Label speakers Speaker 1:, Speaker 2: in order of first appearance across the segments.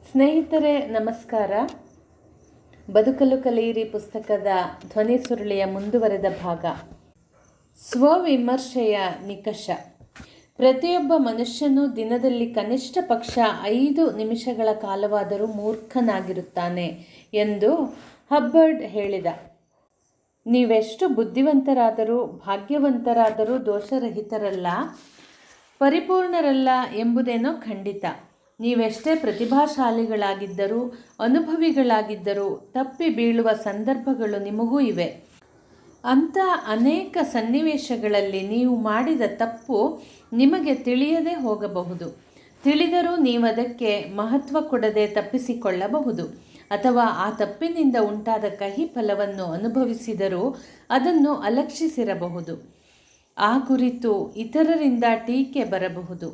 Speaker 1: ಸ್ನೇಹಿತರೆ ನಮಸ್ಕಾರ. ಬದುಕಲು ಕಲಿಯಿರಿ ಪುಸ್ತಕದ ಧ್ವನಿ ಸುರುಳಿಯ ಮುಂದುವರೆದ ಭಾಗ. ಸ್ವವಿಮರ್ಶೆಯ ನಿಕಷ. ಪ್ರತಿಯೊಬ್ಬ ಮನುಷ್ಯನು ದಿನದಲ್ಲಿ ಕನಿಷ್ಠ ಪಕ್ಷ 5 ನಿಮಿಷಗಳ ಕಾಲವಾದರೂ ಮೂರ್ಖನಾಗಿರುತ್ತಾನೆ ಎಂದು ಹಬ್ಬರ್ಡ್ ಹೇಳಿದ. ನೀವೆಷ್ಟು ಬುದ್ಧಿವಂತರಾದರೂ ಭಾಗ್ಯವಂತರಾದರೂ ದೋಷರಹಿತರಲ್ಲ, ಪರಿಪೂರ್ಣರಲ್ಲ ಎಂಬುದೇನೋ ಖಂಡಿತ. ನೀವೆಷ್ಟೇ ಪ್ರತಿಭಾಶಾಲಿಗಳಾಗಿದ್ದರೂ ಅನುಭವಿಗಳಾಗಿದ್ದರೂ ತಪ್ಪಿ ಬೀಳುವ ಸಂದರ್ಭಗಳು ನಿಮಗೂ ಇವೆ. ಅಂಥ ಅನೇಕ ಸನ್ನಿವೇಶಗಳಲ್ಲಿ ನೀವು ಮಾಡಿದ ತಪ್ಪು ನಿಮಗೆ ತಿಳಿಯದೇ ಹೋಗಬಹುದು. ತಿಳಿದರೂ ನೀವದಕ್ಕೆ ಮಹತ್ವ ಕೊಡದೆ ತಪ್ಪಿಸಿಕೊಳ್ಳಬಹುದು. ಅಥವಾ ಆ ತಪ್ಪಿನಿಂದ ಉಂಟಾದ ಕಹಿ ಫಲವನ್ನು ಅನುಭವಿಸಿದರೂ ಅದನ್ನು ಅಲಕ್ಷಿಸಿರಬಹುದು. ಆ ಕುರಿತು ಇತರರಿಂದ ಟೀಕೆ ಬರಬಹುದು.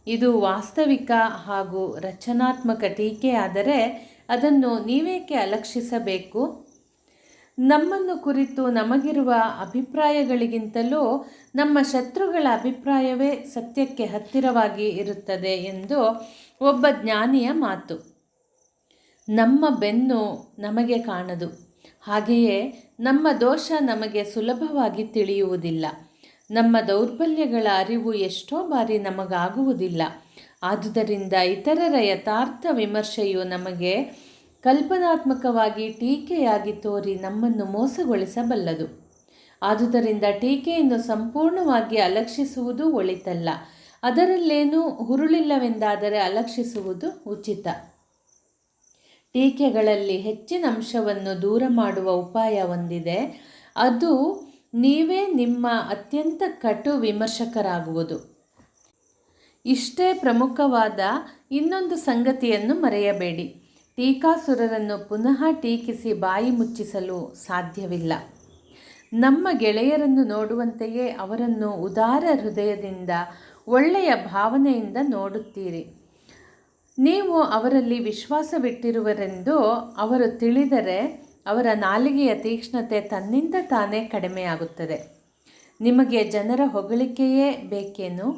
Speaker 1: ಇದು ವಾಸ್ತವಿಕ ಹಾಗೂ ರಚನಾತ್ಮಕ ಟೀಕೆಯಾದರೆ ಅದನ್ನು ನೀವೇಕೆ ಅಲಕ್ಷಿಸಬೇಕು? ನಮ್ಮನ್ನು ಕುರಿತು ನಮಗಿರುವ ಅಭಿಪ್ರಾಯಗಳಿಗಿಂತಲೂ ನಮ್ಮ ಶತ್ರುಗಳ ಅಭಿಪ್ರಾಯವೇ ಸತ್ಯಕ್ಕೆ ಹತ್ತಿರವಾಗಿ ಇರುತ್ತದೆ ಎಂದು ಒಬ್ಬ ಜ್ಞಾನಿಯ ಮಾತು. ನಮ್ಮ ಬೆನ್ನು ನಮಗೆ ಕಾಣದು, ಹಾಗೆಯೇ ನಮ್ಮ ದೋಷ ನಮಗೆ ಸುಲಭವಾಗಿ ತಿಳಿಯುವುದಿಲ್ಲ. ನಮ್ಮ ದೌರ್ಬಲ್ಯಗಳ ಅರಿವು ಎಷ್ಟೋ ಬಾರಿ ನಮಗಾಗುವುದಿಲ್ಲ. ಆದುದರಿಂದ ಇತರರ ಯಥಾರ್ಥ ವಿಮರ್ಶೆಯು ನಮಗೆ ಕಲ್ಪನಾತ್ಮಕವಾಗಿ ಟೀಕೆಯಾಗಿ ತೋರಿ ನಮ್ಮನ್ನು ಮೋಸಗೊಳಿಸಬಲ್ಲದು. ಆದುದರಿಂದ ಟೀಕೆಯನ್ನು ಸಂಪೂರ್ಣವಾಗಿ ಅಲಕ್ಷಿಸುವುದು ಒಳಿತಲ್ಲ. ಅದರಲ್ಲೇನೂ ಹುರುಳಿಲ್ಲವೆಂದಾದರೆ ಅಲಕ್ಷಿಸುವುದು ಉಚಿತ. ಟೀಕೆಗಳಲ್ಲಿ ಹೆಚ್ಚಿನ ಅಂಶವನ್ನು ದೂರ ಮಾಡುವ ಉಪಾಯ ಒಂದಿದೆ. ಅದು ನೀವೇ ನಿಮ್ಮ ಅತ್ಯಂತ ಕಟು ವಿಮರ್ಶಕರಾಗುವುದು. ಇಷ್ಟೇ ಪ್ರಮುಖವಾದ ಇನ್ನೊಂದು ಸಂಗತಿಯನ್ನು ಮರೆಯಬೇಡಿ. ಟೀಕಾಸುರರನ್ನು ಪುನಃ ಟೀಕಿಸಿ ಬಾಯಿ ಮುಚ್ಚಿಸಲು ಸಾಧ್ಯವಿಲ್ಲ. ನಮ್ಮ ಗೆಳೆಯರನ್ನು ನೋಡುವಂತೆಯೇ ಅವರನ್ನು ಉದಾರ ಹೃದಯದಿಂದ ಒಳ್ಳೆಯ ಭಾವನೆಯಿಂದ ನೋಡುತ್ತೀರಿ. ನೀವು ಅವರಲ್ಲಿ ವಿಶ್ವಾಸವಿಟ್ಟಿರುವರೆಂದು ಅವರು ತಿಳಿದರೆ ಅವರ ನಾಲಿಗೆಯ ತೀಕ್ಷ್ಣತೆ ತನ್ನಿಂದ ತಾನೇ ಕಡಿಮೆಯಾಗುತ್ತದೆ. ನಿಮಗೆ ಜನರ ಹೊಗಳಿಕೆಯೇ ಬೇಕೇನು?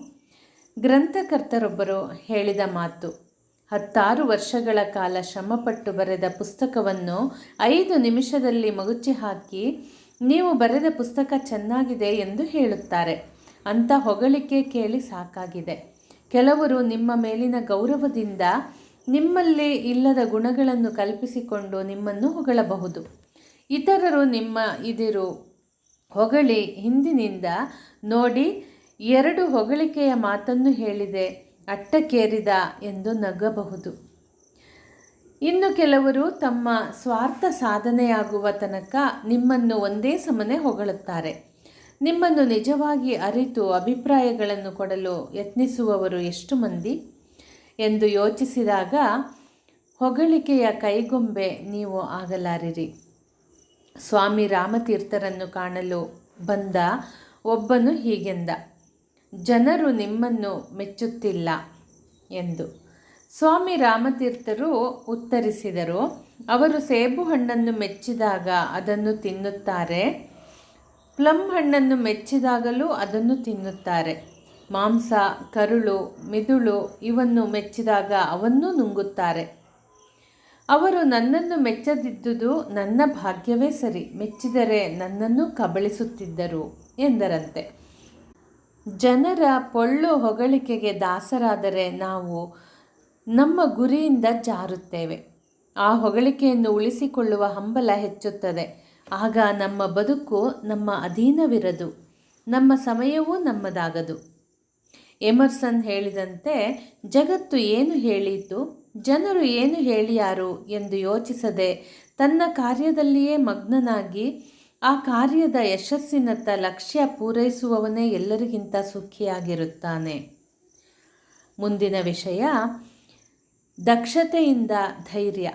Speaker 1: ಗ್ರಂಥಕರ್ತರೊಬ್ಬರು ಹೇಳಿದ ಮಾತು. 16 ವರ್ಷಗಳ ಕಾಲ ಶ್ರಮಪಟ್ಟು ಬರೆದ ಪುಸ್ತಕವನ್ನು 5 ನಿಮಿಷದಲ್ಲಿ ಮಗುಚಿ ಹಾಕಿ ನೀವು ಬರೆದ ಪುಸ್ತಕ ಚೆನ್ನಾಗಿದೆ ಎಂದು ಹೇಳುತ್ತಾರೆ. ಅಂಥ ಹೊಗಳಿಕೆ ಕೇಳಿ ಸಾಕಾಗಿದೆ. ಕೆಲವರು ನಿಮ್ಮ ಮೇಲಿನ ಗೌರವದಿಂದ ನಿಮ್ಮಲ್ಲಿ ಇಲ್ಲದ ಗುಣಗಳನ್ನು ಕಲ್ಪಿಸಿಕೊಂಡು ನಿಮ್ಮನ್ನು ಹೊಗಳಬಹುದು. ಇತರರು ನಿಮ್ಮ ಇದಿರು ಹೊಗಳಿ ಹಿಂದಿನಿಂದ ನೋಡಿ 2 ಹೊಗಳಿಕೆಯ ಮಾತನ್ನು ಹೇಳಿದೆ, ಅಟ್ಟಕ್ಕೇರಿದ ಎಂದು ನಗಬಹುದು. ಇನ್ನು ಕೆಲವರು ತಮ್ಮ ಸ್ವಾರ್ಥ ಸಾಧನೆಯಾಗುವ ತನಕ ನಿಮ್ಮನ್ನು ಒಂದೇ ಸಮನೆ ಹೊಗಳುತ್ತಾರೆ. ನಿಮ್ಮನ್ನು ನಿಜವಾಗಿ ಅರಿತು ಅಭಿಪ್ರಾಯಗಳನ್ನು ಕೊಡಲು ಯತ್ನಿಸುವವರು ಎಷ್ಟು ಮಂದಿ ಎಂದು ಯೋಚಿಸಿದಾಗ ಹೊಗಳಿಕೆಯ ಕೈಗೊಂಬೆ ನೀವು ಆಗಲಾರಿರಿ. ಸ್ವಾಮಿ ರಾಮತೀರ್ಥರನ್ನು ಕಾಣಲು ಬಂದ ಒಬ್ಬನು ಹೀಗೆಂದ, ಜನರು ನಿಮ್ಮನ್ನು ಮೆಚ್ಚುತ್ತಿಲ್ಲ ಎಂದು. ಸ್ವಾಮಿ ರಾಮತೀರ್ಥರು ಉತ್ತರಿಸಿದರು, ಅವರು ಸೇಬು ಹಣ್ಣನ್ನು ಮೆಚ್ಚಿದಾಗ ಅದನ್ನು ತಿನ್ನುತ್ತಾರೆ, ಪ್ಲಮ್ ಹಣ್ಣನ್ನು ಮೆಚ್ಚಿದಾಗಲೂ ಅದನ್ನು ತಿನ್ನುತ್ತಾರೆ, ಮಾಂಸ, ಕರುಳು, ಮಿದುಳು ಇವನ್ನು ಮೆಚ್ಚಿದಾಗ ಅವನ್ನೂ ನುಂಗುತ್ತಾರೆ. ಅವರು ನನ್ನನ್ನು ಮೆಚ್ಚದಿದ್ದುದು ನನ್ನ ಭಾಗ್ಯವೇ ಸರಿ, ಮೆಚ್ಚಿದರೆ ನನ್ನನ್ನು ಕಬಳಿಸುತ್ತಿದ್ದರು ಎಂದರಂತೆ. ಜನರ ಪೊಳ್ಳು ಹೊಗಳಿಕೆಗೆ ದಾಸರಾದರೆ ನಾವು ನಮ್ಮ ಗುರಿಯಿಂದ ಜಾರುತ್ತೇವೆ. ಆ ಹೊಗಳಿಕೆಯನ್ನು ಉಳಿಸಿಕೊಳ್ಳುವ ಹಂಬಲ ಹೆಚ್ಚುತ್ತದೆ. ಆಗ ನಮ್ಮ ಬದುಕು ನಮ್ಮ ಅಧೀನವಿರದು, ನಮ್ಮ ಸಮಯವೂ ನಮ್ಮದಾಗದು. ಎಮರ್ಸನ್ ಹೇಳಿದಂತೆ, ಜಗತ್ತು ಏನು ಹೇಳಿತು, ಜನರು ಏನು ಹೇಳಿಯಾರು ಎಂದು ಯೋಚಿಸದೆ ತನ್ನ ಕಾರ್ಯದಲ್ಲಿಯೇ ಮಗ್ನನಾಗಿ ಆ ಕಾರ್ಯದ ಯಶಸ್ಸಿನತ್ತ ಲಕ್ಷ್ಯ ಪೂರೈಸುವವನೇ ಎಲ್ಲರಿಗಿಂತ ಸುಖಿಯಾಗಿರುತ್ತಾನೆ. ಮುಂದಿನ ವಿಷಯ, ದಕ್ಷತೆಯಿಂದ ಧೈರ್ಯ.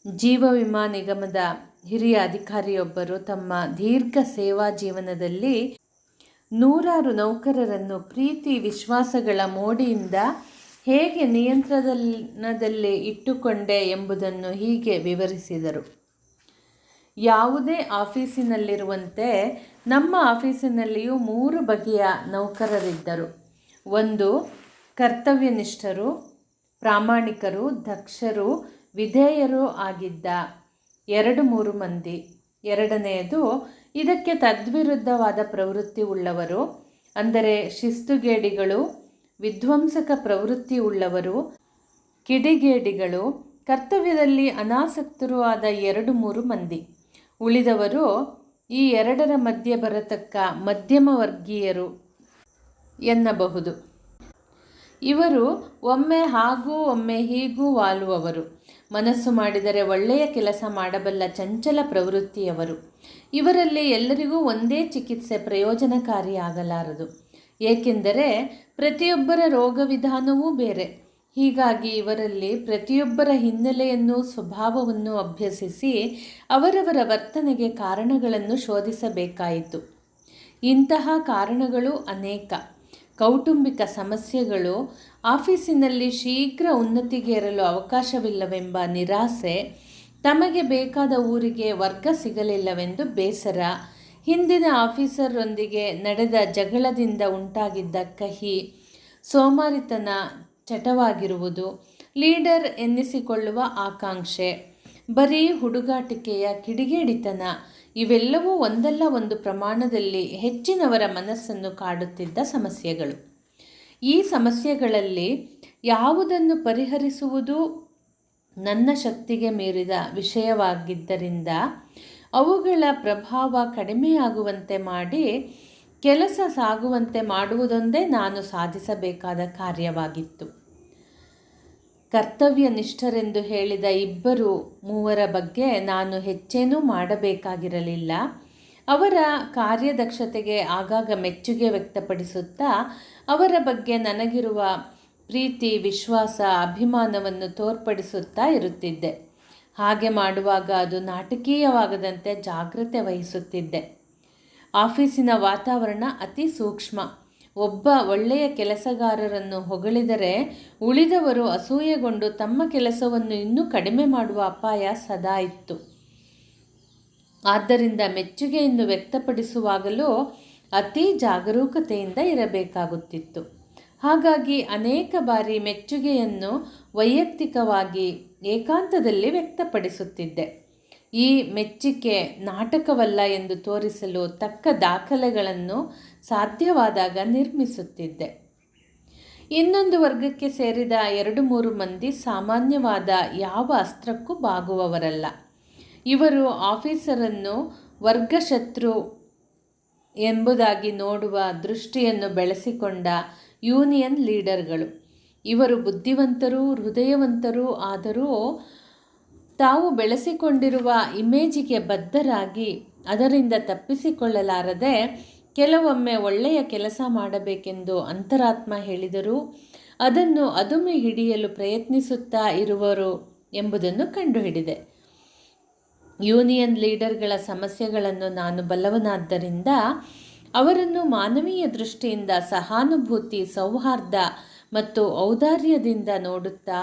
Speaker 1: ಜೀವ ವಿಮಾ ನಿಗಮದ ಹಿರಿಯ ಅಧಿಕಾರಿಯೊಬ್ಬರು ತಮ್ಮ ದೀರ್ಘ ಸೇವಾ ಜೀವನದಲ್ಲಿ 100 ನೌಕರರನ್ನು ಪ್ರೀತಿ ವಿಶ್ವಾಸಗಳ ಮೋಡಿಯಿಂದ ಹೇಗೆ ನಿಯಂತ್ರಣದಲ್ಲಿ ಇಟ್ಟುಕೊಂಡೆ ಎಂಬುದನ್ನು ಹೀಗೆ ವಿವರಿಸಿದರು. ಯಾವುದೇ ಆಫೀಸಿನಲ್ಲಿರುವಂತೆ ನಮ್ಮ ಆಫೀಸಿನಲ್ಲಿಯೂ 3 ಬಗೆಯ ನೌಕರರಿದ್ದರು. 1 ಕರ್ತವ್ಯನಿಷ್ಠರು, ಪ್ರಾಮಾಣಿಕರು, ದಕ್ಷರು, ವಿಧೇಯರು ಆಗಿದ್ದ 2-3 ಮಂದಿ. ಎರಡನೆಯದು, ಇದಕ್ಕೆ ತದ್ವಿರುದ್ಧವಾದ ಪ್ರವೃತ್ತಿ ಉಳ್ಳವರು, ಅಂದರೆ ಶಿಸ್ತುಗೇಡಿಗಳು, ವಿಧ್ವಂಸಕ ಪ್ರವೃತ್ತಿ ಉಳ್ಳವರು, ಕಿಡಿಗೇಡಿಗಳು, ಕರ್ತವ್ಯದಲ್ಲಿ ಅನಾಸಕ್ತರು ಆದ 2-3 ಮಂದಿ. ಉಳಿದವರು ಈ ಎರಡರ ಮಧ್ಯೆ ಬರತಕ್ಕ ಮಧ್ಯಮ ವರ್ಗೀಯರು ಎನ್ನಬಹುದು. ಇವರು ಒಮ್ಮೆ ಹಾಗೂ ಒಮ್ಮೆ ಹೀಗೂ ವಾಲುವವರು. ಮನಸ್ಸು ಮಾಡಿದರೆ ಒಳ್ಳೆಯ ಕೆಲಸ ಮಾಡಬಲ್ಲ ಚಂಚಲ ಪ್ರವೃತ್ತಿಯವರು. ಇವರಲ್ಲಿ ಎಲ್ಲರಿಗೂ ಒಂದೇ ಚಿಕಿತ್ಸೆ ಪ್ರಯೋಜನಕಾರಿಯಾಗಲಾರದು. ಏಕೆಂದರೆ ಪ್ರತಿಯೊಬ್ಬರ ರೋಗ ವಿಧಾನವೂ ಬೇರೆ. ಹೀಗಾಗಿ ಇವರಲ್ಲಿ ಪ್ರತಿಯೊಬ್ಬರ ಹಿನ್ನೆಲೆಯನ್ನು, ಸ್ವಭಾವವನ್ನು ಅಭ್ಯಸಿಸಿ ಅವರವರ ವರ್ತನೆಗೆ ಕಾರಣಗಳನ್ನು ಶೋಧಿಸಬೇಕಾಯಿತು. ಇಂತಹ ಕಾರಣಗಳು ಅನೇಕ. ಕೌಟುಂಬಿಕ ಸಮಸ್ಯೆಗಳು, ಆಫೀಸಿನಲ್ಲಿ ಶೀಘ್ರ ಉನ್ನತಿಗೇರಲು ಅವಕಾಶವಿಲ್ಲವೆಂಬ ನಿರಾಸೆ, ತಮಗೆ ಬೇಕಾದ ಊರಿಗೆ ವರ್ಗ ಸಿಗಲಿಲ್ಲವೆಂದು ಬೇಸರ, ಹಿಂದಿನ ಆಫೀಸರೊಂದಿಗೆ ನಡೆದ ಜಗಳದಿಂದ ಉಂಟಾಗಿದ್ದ ಕಹಿ, ಸೋಮಾರಿತನ, ಚಟವಾಗಿರುವುದು, ಲೀಡರ್ ಎನ್ನಿಸಿಕೊಳ್ಳುವ ಆಕಾಂಕ್ಷೆ, ಬರೀ ಹುಡುಗಾಟಿಕೆಯ ಕಿಡಿಗೇಡಿತನ ಇವೆಲ್ಲವೂ ಒಂದಲ್ಲ ಒಂದು ಪ್ರಮಾಣದಲ್ಲಿ ಹೆಚ್ಚಿನವರ ಮನಸ್ಸನ್ನು ಕಾಡುತ್ತಿದ್ದ ಸಮಸ್ಯೆಗಳು. ಈ ಸಮಸ್ಯೆಗಳಲ್ಲಿ ಯಾವುದನ್ನು ಪರಿಹರಿಸುವುದು ನನ್ನ ಶಕ್ತಿಗೆ ಮೀರಿದ ವಿಷಯವಾಗಿದ್ದರಿಂದ ಅವುಗಳ ಪ್ರಭಾವ ಕಡಿಮೆಯಾಗುವಂತೆ ಮಾಡಿ ಕೆಲಸ ಸಾಗುವಂತೆ ಮಾಡುವುದೊಂದೇ ನಾನು ಸಾಧಿಸಬೇಕಾದ ಕಾರ್ಯವಾಗಿತ್ತು. ಕರ್ತವ್ಯನಿಷ್ಠರೆಂದು ಹೇಳಿದ 2-3 ಬಗ್ಗೆ ನಾನು ಹೆಚ್ಚೇನೂ ಮಾಡಬೇಕಾಗಿರಲಿಲ್ಲ. ಅವರ ಕಾರ್ಯದಕ್ಷತೆಗೆ ಆಗಾಗ ಮೆಚ್ಚುಗೆ ವ್ಯಕ್ತಪಡಿಸುತ್ತಾ ಅವರ ಬಗ್ಗೆ ನನಗಿರುವ ಪ್ರೀತಿ, ವಿಶ್ವಾಸ, ಅಭಿಮಾನವನ್ನು ತೋರ್ಪಡಿಸುತ್ತಾ ಇರುತ್ತಿದ್ದೆ. ಹಾಗೆ ಮಾಡುವಾಗ ಅದು ನಾಟಕೀಯವಾಗದಂತೆ ಜಾಗ್ರತೆ ವಹಿಸುತ್ತಿದ್ದೆ. ಆಫೀಸಿನ ವಾತಾವರಣ ಅತಿ ಸೂಕ್ಷ್ಮ. ಒಬ್ಬ ಒಳ್ಳೆಯ ಕೆಲಸಗಾರರನ್ನು ಹೊಗಳಿದರೆ ಉಳಿದವರು ಅಸೂಯೆಗೊಂಡು ತಮ್ಮ ಕೆಲಸವನ್ನು ಇನ್ನೂ ಕಡಿಮೆ ಮಾಡುವ ಅಪಾಯ ಸದಾ ಇತ್ತು. ಆದ್ದರಿಂದ ಮೆಚ್ಚುಗೆಯನ್ನು ವ್ಯಕ್ತಪಡಿಸುವಾಗಲೂ ಅತಿ ಜಾಗರೂಕತೆಯಿಂದ ಇರಬೇಕಾಗುತ್ತಿತ್ತು. ಹಾಗಾಗಿ ಅನೇಕ ಬಾರಿ ಮೆಚ್ಚುಗೆಯನ್ನು ವೈಯಕ್ತಿಕವಾಗಿ ಏಕಾಂತದಲ್ಲಿ ವ್ಯಕ್ತಪಡಿಸುತ್ತಿದ್ದೆ. ಈ ಮೆಚ್ಚುಗೆ ನಾಟಕವಲ್ಲ ಎಂದು ತೋರಿಸಲು ತಕ್ಕ ದಾಖಲೆಗಳನ್ನು ಸಾಧ್ಯವಾದಾಗ ನಿರ್ಮಿಸುತ್ತಿದ್ದೆ. ಇನ್ನೊಂದು ವರ್ಗಕ್ಕೆ ಸೇರಿದ 2-3 ಮಂದಿ ಸಾಮಾನ್ಯವಾದ ಯಾವ ಅಸ್ತ್ರಕ್ಕೂ ಬಾಗುವವರಲ್ಲ. ಇವರು ಆಫೀಸರನ್ನು ವರ್ಗಶತ್ರು ಎಂಬುದಾಗಿ ನೋಡುವ ದೃಷ್ಟಿಯನ್ನು ಬೆಳೆಸಿಕೊಂಡ ಯೂನಿಯನ್ ಲೀಡರ್ಗಳು. ಇವರು ಬುದ್ಧಿವಂತರೂ ಹೃದಯವಂತರೂ ಆದರೂ ತಾವು ಬೆಳೆಸಿಕೊಂಡಿರುವ ಇಮೇಜಿಗೆ ಬದ್ಧರಾಗಿ ಅದರಿಂದ ತಪ್ಪಿಸಿಕೊಳ್ಳಲಾರದೆ ಕೆಲವೊಮ್ಮೆ ಒಳ್ಳೆಯ ಕೆಲಸ ಮಾಡಬೇಕೆಂದು ಅಂತರಾತ್ಮ ಹೇಳಿದರೂ ಅದನ್ನು ಅದುಮಿ ಹಿಡಿಯಲು ಪ್ರಯತ್ನಿಸುತ್ತಾ ಇರುವರು ಎಂಬುದನ್ನು ಕಂಡುಹಿಡಿದೆ. ಯೂನಿಯನ್ ಲೀಡರ್ಗಳ ಸಮಸ್ಯೆಗಳನ್ನು ನಾನು ಬಲ್ಲವನಾದ್ದರಿಂದ ಅವರನ್ನು ಮಾನವೀಯ ದೃಷ್ಟಿಯಿಂದ ಸಹಾನುಭೂತಿ, ಸೌಹಾರ್ದ ಮತ್ತು ಔದಾರ್ಯದಿಂದ ನೋಡುತ್ತಾ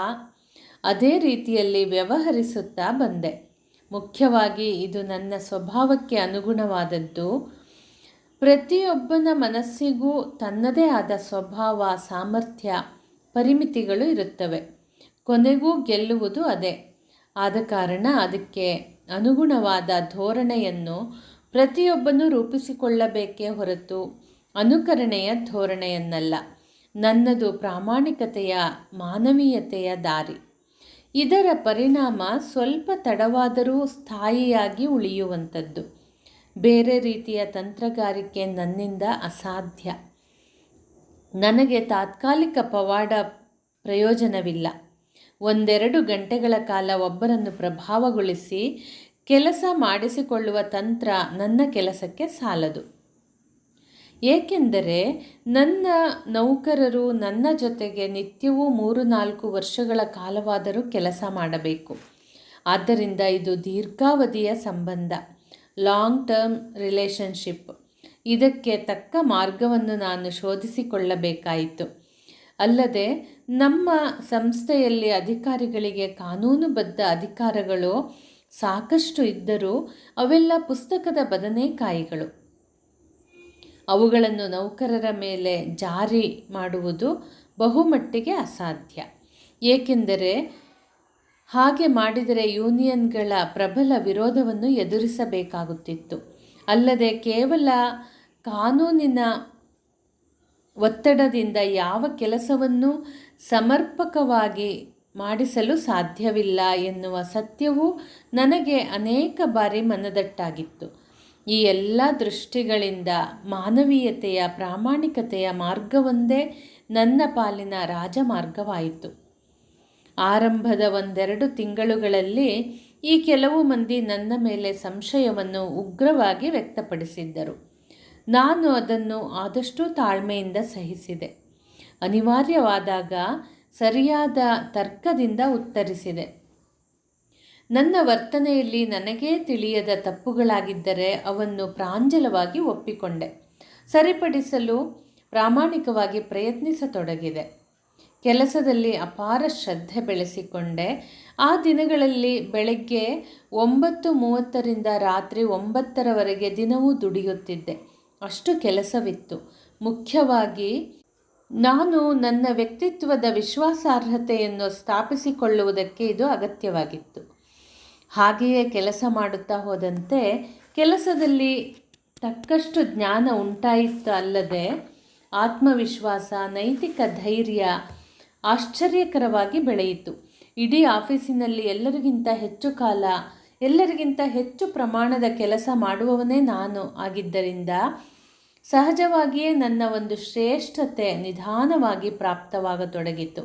Speaker 1: ಅದೇ ರೀತಿಯಲ್ಲಿ ವ್ಯವಹರಿಸುತ್ತಾ ಬಂದೆ. ಮುಖ್ಯವಾಗಿ ಇದು ನನ್ನ ಸ್ವಭಾವಕ್ಕೆ ಅನುಗುಣವಾದದ್ದು. ಪ್ರತಿಯೊಬ್ಬನ ಮನಸ್ಸಿಗೂ ತನ್ನದೇ ಆದ ಸ್ವಭಾವ, ಸಾಮರ್ಥ್ಯ, ಪರಿಮಿತಿಗಳು ಇರುತ್ತವೆ. ಕೊನೆಗೂ ಗೆಲ್ಲುವುದು ಅದೇ. ಆದ ಕಾರಣ ಅದಕ್ಕೆ ಅನುಗುಣವಾದ ಧೋರಣೆಯನ್ನು ಪ್ರತಿಯೊಬ್ಬನೂ ರೂಪಿಸಿಕೊಳ್ಳಬೇಕೇ ಹೊರತು ಅನುಕರಣೆಯ ಧೋರಣೆಯನ್ನಲ್ಲ. ನನ್ನದು ಪ್ರಾಮಾಣಿಕತೆಯ, ಮಾನವೀಯತೆಯ ದಾರಿ. ಇದರ ಪರಿಣಾಮ ಸ್ವಲ್ಪ ತಡವಾದರೂ ಸ್ಥಾಯಿಯಾಗಿ ಉಳಿಯುವಂಥದ್ದು. ಬೇರೆ ರೀತಿಯ ತಂತ್ರಗಾರಿಕೆ ನನ್ನಿಂದ ಅಸಾಧ್ಯ. ನನಗೆ ತಾತ್ಕಾಲಿಕ ಪವಾಡ ಪ್ರಯೋಜನವಿಲ್ಲ. 1-2 ಗಂಟೆಗಳ ಕಾಲ ಒಬ್ಬರನ್ನು ಪ್ರಭಾವಗೊಳಿಸಿ ಕೆಲಸ ಮಾಡಿಸಿಕೊಳ್ಳುವ ತಂತ್ರ ನನ್ನ ಕೆಲಸಕ್ಕೆ ಸಾಲದು. ಏಕೆಂದರೆ ನನ್ನ ನೌಕರರು ನನ್ನ ಜೊತೆಗೆ ನಿತ್ಯವೂ 3-4 ವರ್ಷಗಳ ಕಾಲವಾದರೂ ಕೆಲಸ ಮಾಡಬೇಕು. ಆದ್ದರಿಂದ ಇದು ದೀರ್ಘಾವಧಿಯ ಸಂಬಂಧ, ಲಾಂಗ್ ಟರ್ಮ್ ರಿಲೇಷನ್ಶಿಪ್. ಇದಕ್ಕೆ ತಕ್ಕ ಮಾರ್ಗವನ್ನು ನಾನು ಶೋಧಿಸಿಕೊಳ್ಳಬೇಕಾಯಿತು. ಅಲ್ಲದೆ ನಮ್ಮ ಸಂಸ್ಥೆಯಲ್ಲಿ ಅಧಿಕಾರಿಗಳಿಗೆ ಕಾನೂನುಬದ್ಧ ಅಧಿಕಾರಗಳು ಸಾಕಷ್ಟು ಇದ್ದರೂ ಅವೆಲ್ಲ ಪುಸ್ತಕದ ಬದನೆಕಾಯಿಗಳು. ಅವುಗಳನ್ನು ನೌಕರರ ಮೇಲೆ ಜಾರಿ ಮಾಡುವುದು ಬಹುಮಟ್ಟಿಗೆ ಅಸಾಧ್ಯ. ಏಕೆಂದರೆ ಹಾಗೆ ಮಾಡಿದರೆ ಯೂನಿಯನ್ಗಳ ಪ್ರಬಲ ವಿರೋಧವನ್ನು ಎದುರಿಸಬೇಕಾಗುತ್ತಿತ್ತು. ಅಲ್ಲದೆ ಕೇವಲ ಕಾನೂನಿನ ಒತ್ತಡದಿಂದ ಯಾವ ಕೆಲಸವನ್ನು ಸಮರ್ಪಕವಾಗಿ ಮಾಡಿಸಲು ಸಾಧ್ಯವಿಲ್ಲ ಎನ್ನುವ ಸತ್ಯವು ನನಗೆ ಅನೇಕ ಬಾರಿ ಮನದಟ್ಟಾಗಿತ್ತು. ಈ ಎಲ್ಲ ದೃಷ್ಟಿಗಳಿಂದ ಮಾನವೀಯತೆಯ ಪ್ರಾಮಾಣಿಕತೆಯ ಮಾರ್ಗವೊಂದೇ ನನ್ನ ಪಾಲಿನ ರಾಜಮಾರ್ಗವಾಯಿತು. ಆರಂಭದ 1-2 ತಿಂಗಳುಗಳಲ್ಲಿ ಈ ಕೆಲವು ಮಂದಿ ನನ್ನ ಮೇಲೆ ಸಂಶಯವನ್ನು ಉಗ್ರವಾಗಿ ವ್ಯಕ್ತಪಡಿಸಿದ್ದರು. ನಾನು ಅದನ್ನು ಆದಷ್ಟು ತಾಳ್ಮೆಯಿಂದ ಸಹಿಸಿದೆ. ಅನಿವಾರ್ಯವಾದಾಗ ಸರಿಯಾದ ತರ್ಕದಿಂದ ಉತ್ತರಿಸಿದೆ. ನನ್ನ ವರ್ತನೆಯಲ್ಲಿ ನನಗೇ ತಿಳಿಯದ ತಪ್ಪುಗಳಾಗಿದ್ದರೆ ಅವನ್ನು ಪ್ರಾಂಜಲವಾಗಿ ಒಪ್ಪಿಕೊಂಡೆ. ಸರಿಪಡಿಸಲು ಪ್ರಾಮಾಣಿಕವಾಗಿ ಪ್ರಯತ್ನಿಸತೊಡಗಿದೆ. ಕೆಲಸದಲ್ಲಿ ಅಪಾರ ಶ್ರದ್ಧೆ ಬೆಳೆಸಿಕೊಂಡೆ. ಆ ದಿನಗಳಲ್ಲಿ ಬೆಳಗ್ಗೆ 9:30ರಿಂದ ರಾತ್ರಿ 9ರವರೆಗೆ ದಿನವೂ ದುಡಿಯುತ್ತಿದ್ದೆ. ಅಷ್ಟು ಕೆಲಸವಿತ್ತು. ಮುಖ್ಯವಾಗಿ ನಾನು ನನ್ನ ವ್ಯಕ್ತಿತ್ವದ ವಿಶ್ವಾಸಾರ್ಹತೆಯನ್ನು ಸ್ಥಾಪಿಸಿಕೊಳ್ಳುವುದಕ್ಕೆ ಇದು ಅಗತ್ಯವಾಗಿತ್ತು. ಹಾಗೆಯೇ ಕೆಲಸ ಮಾಡುತ್ತಾ ಹೋದಂತೆ ಕೆಲಸದಲ್ಲಿ ತಕ್ಕಷ್ಟು ಜ್ಞಾನ ಉಂಟಾಯಿತು. ಅಲ್ಲದೆ ಆತ್ಮವಿಶ್ವಾಸ, ನೈತಿಕ ಧೈರ್ಯ ಆಶ್ಚರ್ಯಕರವಾಗಿ ಬೆಳೆಯಿತು. ಇಡೀ ಆಫೀಸಿನಲ್ಲಿ ಎಲ್ಲರಿಗಿಂತ ಹೆಚ್ಚು ಕಾಲ, ಎಲ್ಲರಿಗಿಂತ ಹೆಚ್ಚು ಪ್ರಮಾಣದ ಕೆಲಸ ಮಾಡುವವನೇ ನಾನು ಆಗಿದ್ದರಿಂದ ಸಹಜವಾಗಿಯೇ ನನ್ನ ಒಂದು ಶ್ರೇಷ್ಠತೆ ನಿಧಾನವಾಗಿ ಪ್ರಾಪ್ತವಾಗತೊಡಗಿತು.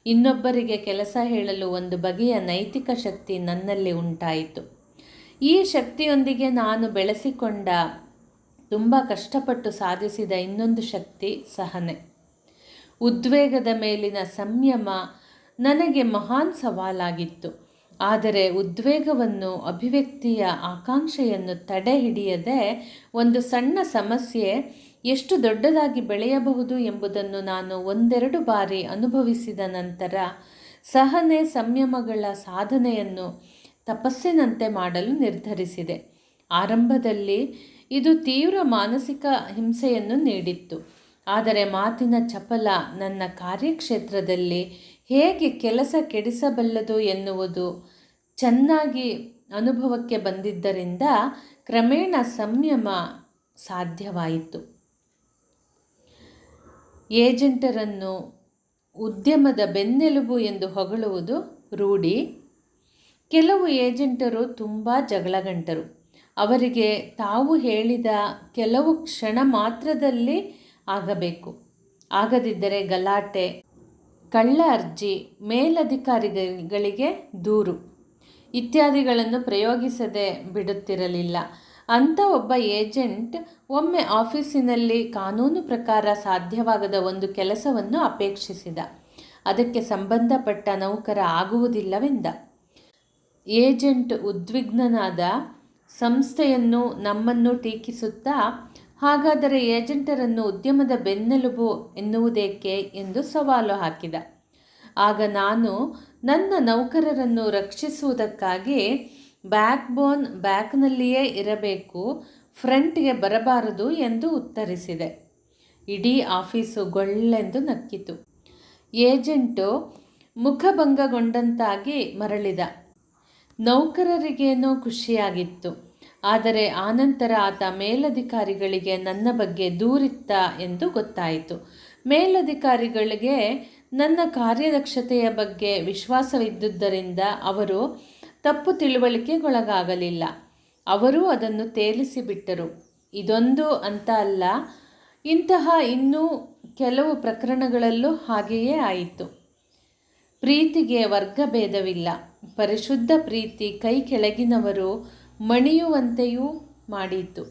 Speaker 1: ಇನ್ನೊಬ್ಬರಿಗೆ ಕೆಲಸ ಹೇಳಲು ಒಂದು ಬಗೆಯ ನೈತಿಕ ಶಕ್ತಿ ನನ್ನಲ್ಲಿ ಉಂಟಾಯಿತು. ಈ ಶಕ್ತಿಯೊಂದಿಗೆ ನಾನು ಬೆಳೆಸಿಕೊಂಡ, ತುಂಬ ಕಷ್ಟಪಟ್ಟು ಸಾಧಿಸಿದ ಇನ್ನೊಂದು ಶಕ್ತಿ ಸಹನೆ. ಉದ್ವೇಗದ ಮೇಲಿನ ಸಂಯಮ ನನಗೆ ಮಹಾನ್ ಸವಾಲಾಗಿತ್ತು. ಆದರೆ ಉದ್ವೇಗವನ್ನು, ಅಭಿವ್ಯಕ್ತಿಯ ಆಕಾಂಕ್ಷೆಯನ್ನು ತಡೆ ಹಿಡಿಯದೆ ಒಂದು ಸಣ್ಣ ಸಮಸ್ಯೆ ಎಷ್ಟು ದೊಡ್ಡದಾಗಿ ಬೆಳೆಯಬಹುದು ಎಂಬುದನ್ನು ನಾನು 1-2 ಬಾರಿ ಅನುಭವಿಸಿದ ನಂತರ ಸಹನೆ, ಸಂಯಮಗಳ ಸಾಧನೆಯನ್ನು ತಪಸ್ಸಿನಂತೆ ಮಾಡಲು ನಿರ್ಧರಿಸಿದೆ. ಆರಂಭದಲ್ಲಿ ಇದು ತೀವ್ರ ಮಾನಸಿಕ ಹಿಂಸೆಯನ್ನು ನೀಡಿತ್ತು. ಆದರೆ ಮಾತಿನ ಚಪಲ ನನ್ನ ಕಾರ್ಯಕ್ಷೇತ್ರದಲ್ಲಿ ಹೇಗೆ ಕೆಲಸ ಕೆಡಿಸಬಲ್ಲದು ಎನ್ನುವುದು ಚೆನ್ನಾಗಿ ಅನುಭವಕ್ಕೆ ಬಂದಿದ್ದರಿಂದ ಕ್ರಮೇಣ ಸಂಯಮ ಸಾಧ್ಯವಾಯಿತು. ಏಜೆಂಟರನ್ನು ಉದ್ಯಮದ ಬೆನ್ನೆಲುಬು ಎಂದು ಹೊಗಳುವುದು ರೂಢಿ. ಕೆಲವು ಏಜೆಂಟರು ತುಂಬ ಜಗಳಗಂಟರು. ಅವರಿಗೆ ತಾವು ಹೇಳಿದ ಕೆಲವು ಕ್ಷಣ ಮಾತ್ರದಲ್ಲಿ ಆಗಬೇಕು. ಆಗದಿದ್ದರೆ ಗಲಾಟೆ, ಕಳ್ಳ ಅರ್ಜಿ, ಮೇಲಧಿಕಾರಿಗಳಿಗೆ ದೂರು ಇತ್ಯಾದಿಗಳನ್ನು ಪ್ರಯೋಗಿಸದೆ ಬಿಡುತ್ತಿರಲಿಲ್ಲ. ಅಂಥ ಒಬ್ಬ ಏಜೆಂಟ್ ಒಮ್ಮೆ ಆಫೀಸಿನಲ್ಲಿ ಕಾನೂನು ಪ್ರಕಾರ ಸಾಧ್ಯವಾಗದ ಒಂದು ಕೆಲಸವನ್ನು ಅಪೇಕ್ಷಿಸಿದ. ಅದಕ್ಕೆ ಸಂಬಂಧಪಟ್ಟ ನೌಕರ ಆಗುವುದಿಲ್ಲವೆಂದ. ಏಜೆಂಟ್ ಉದ್ವಿಗ್ನನಾದ. ಸಂಸ್ಥೆಯನ್ನು, ನಮ್ಮನ್ನು ಟೀಕಿಸುತ್ತಾ, ಹಾಗಾದರೆ ಏಜೆಂಟರನ್ನು ಉದ್ಯಮದ ಬೆನ್ನೆಲುಬು ಎನ್ನುವುದೇಕೆ ಎಂದು ಸವಾಲು ಹಾಕಿದ. ಆಗ ನಾನು ನನ್ನ ನೌಕರರನ್ನು ರಕ್ಷಿಸುವುದಕ್ಕಾಗಿ ಬ್ಯಾಕ್ಬೋನ್ ಬ್ಯಾಕ್ನಲ್ಲಿಯೇ ಇರಬೇಕು, ಫ್ರಂಟ್ಗೆ ಬರಬಾರದು ಎಂದು ಉತ್ತರಿಸಿದೆ. ಇಡೀ ಆಫೀಸು ಗೊಳ್ಳೆಂದು ನಕ್ಕಿತು. ಏಜೆಂಟು ಮುಖಭಂಗಗೊಂಡಂತಾಗಿ ಮರಳಿದ. ನೌಕರರಿಗೇನೋ ಖುಷಿಯಾಗಿತ್ತು. ಆದರೆ ಆನಂತರ ಆತ ಮೇಲಧಿಕಾರಿಗಳಿಗೆ ನನ್ನ ಬಗ್ಗೆ ದೂರಿತ್ತ ಎಂದು ಗೊತ್ತಾಯಿತು. ಮೇಲಧಿಕಾರಿಗಳಿಗೆ ನನ್ನ ಕಾರ್ಯದಕ್ಷತೆಯ ಬಗ್ಗೆ ವಿಶ್ವಾಸವಿದ್ದುದರಿಂದ ಅವರು ತಪ್ಪು ತಿಳುವಳಿಕೆಗೊಳಗಾಗಲಿಲ್ಲ. ಅವರೂ ಅದನ್ನು ತೇಲಿಸಿಬಿಟ್ಟರು. ಇದೊಂದು ಅಂತ ಅಲ್ಲ, ಇಂತಹ ಇನ್ನೂ ಕೆಲವು ಪ್ರಕರಣಗಳಲ್ಲೂ ಹಾಗೆಯೇ ಆಯಿತು. ಪ್ರೀತಿಗೆ ವರ್ಗಭೇದವಿಲ್ಲ. ಪರಿಶುದ್ಧ ಪ್ರೀತಿ ಕೈ ಕೆಳಗಿನವರು ಮಣಿಯುವಂತೆಯೂ ಮಾಡೀತು.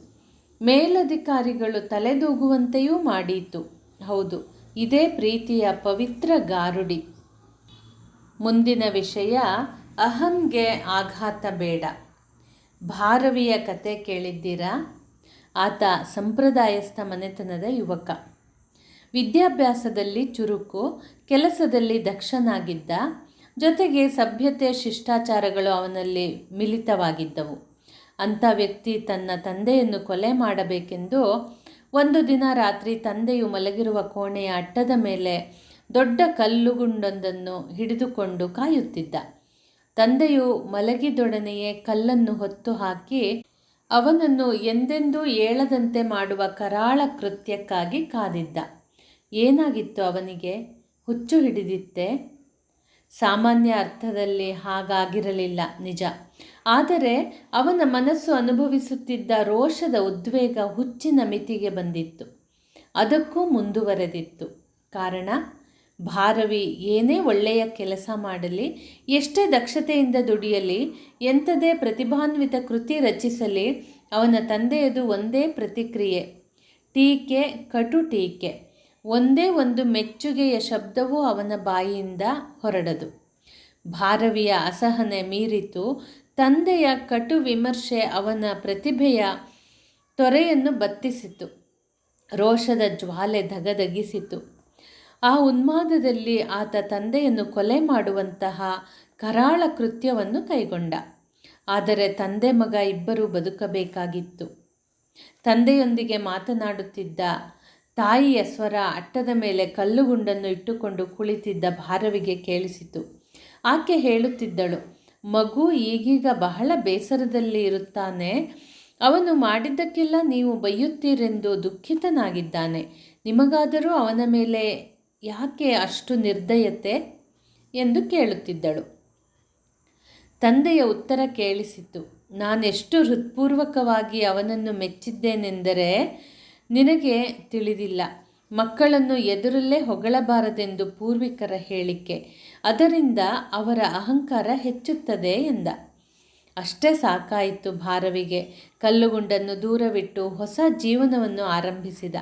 Speaker 1: ಮೇಲಧಿಕಾರಿಗಳು ತಲೆದೂಗುವಂತೆಯೂ ಮಾಡೀತು. ಹೌದು, ಇದೇ ಪ್ರೀತಿಯ ಪವಿತ್ರ ಗಾರುಡಿ. ಮುಂದಿನ ವಿಷಯ, ಅಹಂಗೆ ಆಘಾತ ಬೇಡ. ಭಾರವಿಯ ಕತೆ ಕೇಳಿದ್ದೀರಾ? ಆತ ಸಂಪ್ರದಾಯಸ್ಥ ಮನೆತನದ ಯುವಕ. ವಿದ್ಯಾಭ್ಯಾಸದಲ್ಲಿ ಚುರುಕು, ಕೆಲಸದಲ್ಲಿ ದಕ್ಷನಾಗಿದ್ದ. ಜೊತೆಗೆ ಸಭ್ಯತೆ, ಶಿಷ್ಟಾಚಾರಗಳು ಅವನಲ್ಲಿ ಮಿಲಿತವಾಗಿದ್ದವು. ಅಂಥ ವ್ಯಕ್ತಿ ತನ್ನ ತಂದೆಯನ್ನು ಕೊಲೆ ಮಾಡಬೇಕೆಂದು ಒಂದು ದಿನ ರಾತ್ರಿ ತಂದೆಯು ಮಲಗಿರುವ ಕೋಣೆಯ ಅಟ್ಟದ ಮೇಲೆ ದೊಡ್ಡ ಕಲ್ಲುಗುಂಡೊಂದನ್ನು ಹಿಡಿದುಕೊಂಡು ಕಾಯುತ್ತಿದ್ದ. ತಂದೆಯು ಮಲಗಿದೊಡನೆಯೇ ಕಲ್ಲನ್ನು ಹೊತ್ತು ಹಾಕಿ ಅವನನ್ನು ಎಂದೆಂದೂ ಏಳದಂತೆ ಮಾಡುವ ಕರಾಳ ಕೃತ್ಯಕ್ಕಾಗಿ ಕಾದಿದ್ದ. ಏನಾಗಿತ್ತು ಅವನಿಗೆ? ಹುಚ್ಚು ಹಿಡಿದಿತ್ತೆ? ಸಾಮಾನ್ಯ ಅರ್ಥದಲ್ಲಿ ಹಾಗಾಗಿರಲಿಲ್ಲ ನಿಜ. ಆದರೆ ಅವನ ಮನಸ್ಸು ಅನುಭವಿಸುತ್ತಿದ್ದ ರೋಷದ ಉದ್ವೇಗ ಹುಚ್ಚಿನ ಮಿತಿಗೆ ಬಂದಿತ್ತು. ಅದಕ್ಕೂ ಮುಂದುವರೆದಿತ್ತು. ಕಾರಣ, ಭಾರವಿ ಏನೇ ಒಳ್ಳೆಯ ಕೆಲಸ ಮಾಡಲಿ, ಎಷ್ಟೇ ದಕ್ಷತೆಯಿಂದ ದುಡಿಯಲಿ, ಎಂಥದೇ ಪ್ರತಿಭಾನ್ವಿತ ಕೃತಿ ರಚಿಸಲಿ, ಅವನ ತಂದೆಯದು ಒಂದೇ ಪ್ರತಿಕ್ರಿಯೆ: ಟೀಕೆ, ಕಟು ಟೀಕೆ. ಒಂದೇ ಒಂದು ಮೆಚ್ಚುಗೆಯ ಶಬ್ದವೂ ಅವನ ಬಾಯಿಯಿಂದ ಹೊರಡದು. ಭಾರವಿಯ ಅಸಹನೆ ಮೀರಿತು. ತಂದೆಯ ಕಟು ವಿಮರ್ಶೆ ಅವನ ಪ್ರತಿಭೆಯ ತೊರೆಯನ್ನು ಬತ್ತಿಸಿತು. ರೋಷದ ಜ್ವಾಲೆ ಧಗಧಗಿಸಿತು. ಆ ಉನ್ಮಾದದಲ್ಲಿ ಆತ ತಂದೆಯನ್ನು ಕೊಲೆ ಮಾಡುವಂತಹ ಕರಾಳ ಕೃತ್ಯವನ್ನು ಕೈಗೊಂಡ. ಆದರೆ ತಂದೆ ಮಗ ಇಬ್ಬರೂ ಬದುಕಬೇಕಾಗಿತ್ತು. ತಂದೆಯೊಂದಿಗೆ ಮಾತನಾಡುತ್ತಿದ್ದ ತಾಯಿಯ ಸ್ವರ ಅಟ್ಟದ ಮೇಲೆ ಕಲ್ಲುಗುಂಡನ್ನು ಇಟ್ಟುಕೊಂಡು ಕುಳಿತಿದ್ದ ಭಾರವಿಗೆ ಕೇಳಿಸಿತು. ಆಕೆ ಹೇಳುತ್ತಿದ್ದಳು, ಮಗು ಈಗೀಗ ಬಹಳ ಬೇಸರದಲ್ಲಿ ಇರುತ್ತಾನೆ. ಅವನು ಮಾಡಿದ್ದಕ್ಕೆಲ್ಲ ನೀವು ಬೈಯುತ್ತೀರೆಂದು ದುಃಖಿತನಾಗಿದ್ದಾನೆ. ನಿಮಗಾದರೂ ಅವನ ಮೇಲೆ ಯಾಕೆ ಅಷ್ಟು ನಿರ್ದಯತೆ ಎಂದು ಕೇಳುತ್ತಿದ್ದಳು. ತಂದೆಯ ಉತ್ತರ ಕೇಳಿಸಿತು. ನಾನೆಷ್ಟು ಹೃತ್ಪೂರ್ವಕವಾಗಿ ಅವನನ್ನು ಮೆಚ್ಚಿದ್ದೇನೆಂದರೆ ನಿನಗೆ ತಿಳಿದಿಲ್ಲ. ಮಕ್ಕಳನ್ನು ಎದುರಲ್ಲೇ ಹೊಗಳಬಾರದೆಂದು ಪೂರ್ವಿಕರ ಹೇಳಿಕೆ. ಅದರಿಂದ ಅವರ ಅಹಂಕಾರ ಹೆಚ್ಚುತ್ತದೆ ಎಂದ. ಅಷ್ಟೇ ಸಾಕಾಯಿತು ಭಾರವಿಗೆ. ಕಲ್ಲುಗುಂಡನ್ನು ದೂರವಿಟ್ಟು ಹೊಸ ಜೀವನವನ್ನು ಆರಂಭಿಸಿದ.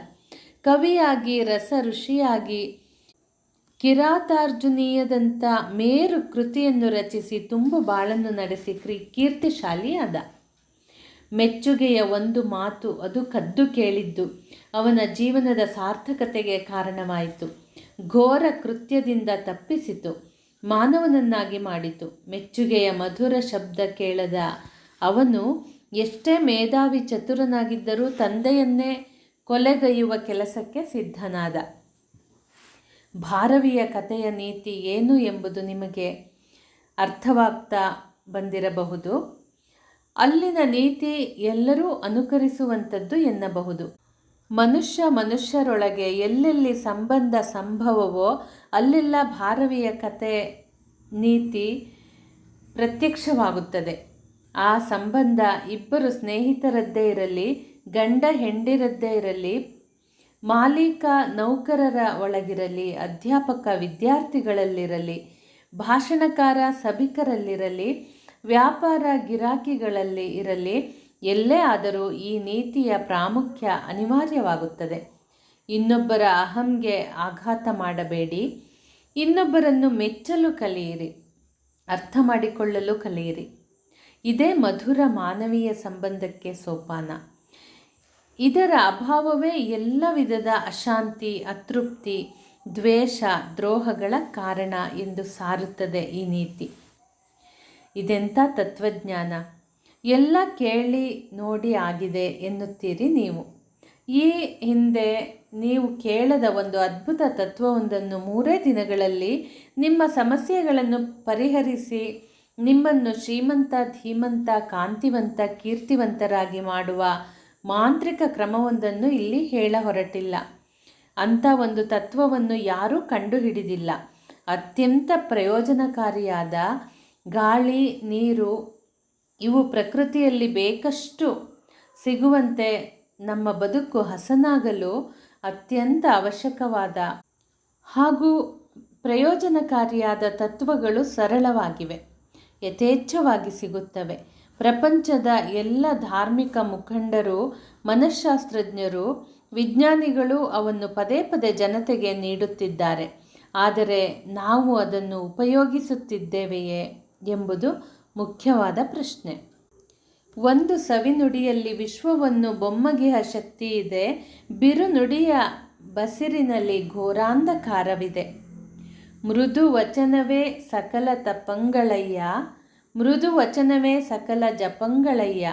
Speaker 1: ಕವಿಯಾಗಿ, ರಸ ಋಷಿಯಾಗಿ, ಕಿರಾತಾರ್ಜುನೀಯದಂಥ ಮೇರು ಕೃತಿಯನ್ನು ರಚಿಸಿ ತುಂಬು ಬಾಳನ್ನು ನಡೆಸಿ ಕೀರ್ತಿಶಾಲಿಯಾದ. ಮೆಚ್ಚುಗೆಯ ಒಂದು ಮಾತು, ಅದು ಕದ್ದು ಕೇಳಿದ್ದು, ಅವನ ಜೀವನದ ಸಾರ್ಥಕತೆಗೆ ಕಾರಣವಾಯಿತು. ಘೋರ ಕೃತ್ಯದಿಂದ ತಪ್ಪಿಸಿತು, ಮಾನವನನ್ನಾಗಿ ಮಾಡಿತು. ಮೆಚ್ಚುಗೆಯ ಮಧುರ ಶಬ್ದ ಕೇಳದ ಅವನು ಎಷ್ಟೇ ಮೇಧಾವಿ ಚತುರನಾಗಿದ್ದರೂ ತಂದೆಯನ್ನೇ ಕೊಲೆಗೈಯುವ ಕೆಲಸಕ್ಕೆ ಸಿದ್ಧನಾದ. ಭಾರವಿಯ ಕಥೆಯ ನೀತಿ ಏನು ಎಂಬುದು ನಿಮಗೆ ಅರ್ಥವಾಗ್ತಾ ಬಂದಿರಬಹುದು. ಅಲ್ಲಿನ ನೀತಿ ಎಲ್ಲರೂ ಅನುಕರಿಸುವಂಥದ್ದು ಎನ್ನಬಹುದು. ಮನುಷ್ಯರೊಳಗೆ ಎಲ್ಲೆಲ್ಲಿ ಸಂಬಂಧ ಸಂಭವವೋ ಅಲ್ಲೆಲ್ಲ ಭಾರವಿಯ ಕತೆ ನೀತಿ ಪ್ರತ್ಯಕ್ಷವಾಗುತ್ತದೆ. ಆ ಸಂಬಂಧ ಇಬ್ಬರು ಸ್ನೇಹಿತರದ್ದೇ ಇರಲಿ, ಗಂಡ ಹೆಂಡಿರದ್ದೇ ಇರಲಿ, ಮಾಲೀಕ ನೌಕರರ ಒಳಗಿರಲಿ, ಅಧ್ಯಾಪಕ ವಿದ್ಯಾರ್ಥಿಗಳಲ್ಲಿರಲಿ, ಭಾಷಣಕಾರ ಸಭಿಕರಲ್ಲಿರಲಿ, ವ್ಯಾಪಾರ ಗಿರಾಕಿಗಳಲ್ಲಿ ಇರಲಿ, ಎಲ್ಲೇ ಆದರೂ ಈ ನೀತಿಯ ಪ್ರಾಮುಖ್ಯ ಅನಿವಾರ್ಯವಾಗುತ್ತದೆ. ಇನ್ನೊಬ್ಬರ ಅಹಂಗೆ ಆಘಾತ ಮಾಡಬೇಡಿ. ಇನ್ನೊಬ್ಬರನ್ನು ಮೆಚ್ಚಲು ಕಲಿಯಿರಿ, ಅರ್ಥ ಮಾಡಿಕೊಳ್ಳಲು ಕಲಿಯಿರಿ. ಇದೇ ಮಧುರ ಮಾನವೀಯ ಸಂಬಂಧಕ್ಕೆ ಸೋಪಾನ. ಇದರ ಅಭಾವವೇ ಎಲ್ಲ ವಿಧದ ಅಶಾಂತಿ, ಅತೃಪ್ತಿ, ದ್ವೇಷ, ದ್ರೋಹಗಳ ಕಾರಣ ಎಂದು ಸಾರುತ್ತದೆ ಈ ನೀತಿ. ಇದೆಂಥ ತತ್ವಜ್ಞಾನ! ಎಲ್ಲ ಕೇಳಿ ನೋಡಿ ಆಗಿದೆ ಎನ್ನುತ್ತೀರಿ ನೀವು. ಈ ಹಿಂದೆ ನೀವು ಕೇಳದ ಒಂದು ಅದ್ಭುತ ತತ್ವವೊಂದನ್ನು 3 ದಿನಗಳಲ್ಲಿ ನಿಮ್ಮ ಸಮಸ್ಯೆಗಳನ್ನು ಪರಿಹರಿಸಿ ನಿಮ್ಮನ್ನು ಶ್ರೀಮಂತ, ಧೀಮಂತ, ಕಾಂತಿವಂತ, ಕೀರ್ತಿವಂತರಾಗಿ ಮಾಡುವ ಮಾಂತ್ರಿಕ ಕ್ರಮವೊಂದನ್ನು ಇಲ್ಲಿ ಹೇಳ ಹೊರಟಿಲ್ಲ. ಅಂಥ ಒಂದು ತತ್ವವನ್ನು ಯಾರೂ ಕಂಡುಹಿಡಿದಿಲ್ಲ. ಅತ್ಯಂತ ಪ್ರಯೋಜನಕಾರಿಯಾದ ಗಾಳಿ, ನೀರು ಇವು ಪ್ರಕೃತಿಯಲ್ಲಿ ಬೇಕಷ್ಟು ಸಿಗುವಂತೆ ನಮ್ಮ ಬದುಕು ಹಸನಾಗಲು ಅತ್ಯಂತ ಅವಶ್ಯಕವಾದ ಹಾಗೂ ಪ್ರಯೋಜನಕಾರಿಯಾದ ತತ್ವಗಳು ಸರಳವಾಗಿವೆ, ಯಥೇಚ್ಛವಾಗಿ ಸಿಗುತ್ತವೆ. ಪ್ರಪಂಚದ ಎಲ್ಲ ಧಾರ್ಮಿಕ ಮುಖಂಡರು, ಮನಃಶಾಸ್ತ್ರಜ್ಞರು, ವಿಜ್ಞಾನಿಗಳು ಅವನ್ನು ಪದೇ ಪದೇ ಜನತೆಗೆ ನೀಡುತ್ತಿದ್ದಾರೆ. ಆದರೆ ನಾವು ಅದನ್ನು ಉಪಯೋಗಿಸುತ್ತಿದ್ದೇವೆಯೇ ಎಂಬುದು ಮುಖ್ಯವಾದ ಪ್ರಶ್ನೆ. ಒಂದು ಸವಿನುಡಿಯಲ್ಲಿ ವಿಶ್ವವನ್ನು ಬೊಮ್ಮಗಿಹ ಶಕ್ತಿ ಇದೆ. ಬಿರುನುಡಿಯ ಬಸಿರಿನಲ್ಲಿ ಘೋರಾಂಧಕಾರವಿದೆ. ಮೃದು ವಚನವೇ ಸಕಲ ತಪಂಗಳಯ್ಯ, ಮೃದು ವಚನವೇ ಸಕಲ ಜಪಂಗಳಯ್ಯ.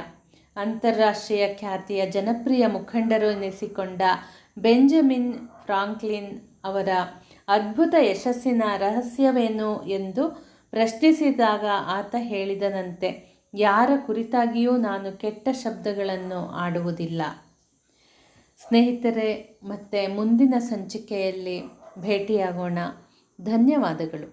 Speaker 1: ಅಂತಾರಾಷ್ಟ್ರೀಯ ಖ್ಯಾತಿಯ ಜನಪ್ರಿಯ ಮುಖಂಡರು ಎನಿಸಿಕೊಂಡ ಬೆಂಜಮಿನ್ ಫ್ರಾಂಕ್ಲಿನ್ ಅವರ ಅದ್ಭುತ ಯಶಸ್ಸಿನ ರಹಸ್ಯವೇನು ಎಂದು ಪ್ರಶ್ನಿಸಿದಾಗ ಆತ ಹೇಳಿದನಂತೆ, ಯಾರ ಕುರಿತಾಗಿಯೂ ನಾನು ಕೆಟ್ಟ ಶಬ್ದಗಳನ್ನು ಆಡುವುದಿಲ್ಲ. ಸ್ನೇಹಿತರೆ, ಮತ್ತೆ ಮುಂದಿನ ಸಂಚಿಕೆಯಲ್ಲಿ ಭೇಟಿಯಾಗೋಣ. ಧನ್ಯವಾದಗಳು.